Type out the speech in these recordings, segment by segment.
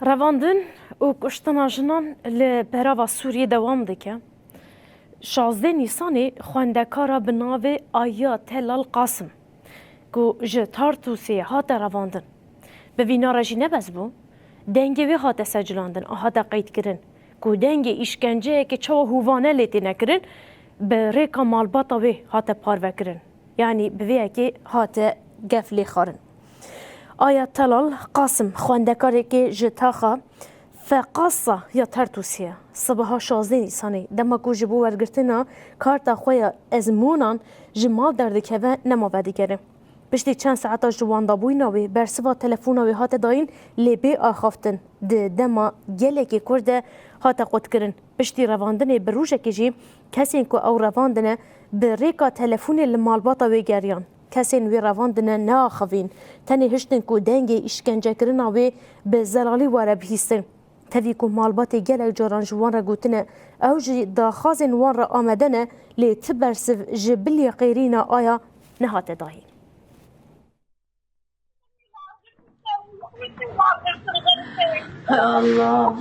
رواندن و کشتنا جنان لبراوا سوریه دوام دکه. 16 نیسانی خواندکارا بناوی آیا تلال قاسم که جه تارتوسی هات رواندن. به وینارا جی نبز بو دنگی وی هات سجلاندن هات قید کرن که دنگی اشکنجه که چوا هوانه لیتی نکرن به ریکا مالباتا وی هات پارو کرن. یعنی به وی که هات گفلی خارن. آیا تلال قاسم خواندکاری که جتاخا فقاصة یا ترتوسیه صبحا 16 نیسانی دما کو جبو ورگرتنا کارتا خویا ازمونان جمال دردکه و نماودی گره. پشتی چند ساعتا جواندا بویناوی برسوا تلفوناوی هات داین لیبی آخافتن ده دما گلکی کرده هات قد کرن. پشتی رواندن بروژه که جی کسی که او رواندن به ریکا تلفون لمالباتا وی گریان. کسین وی رواندن ناخوین تنی هشتن کو دنگی اشکنجه کرنا وی به زلالی واره بهیستن. تفی کو مالباتی گلک جاران جوان را گوتنه او جی داخازن وان را آمدنه لی تبرسف جبلی قیرینا آیا نهات داهی. الله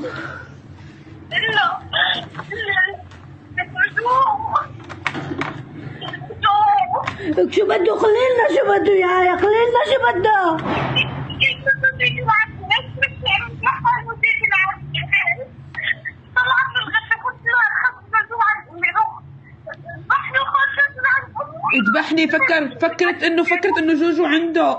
شو بده خلينا شو بده يا خلينا شو بده اذبحني فكرت انه جوجو عنده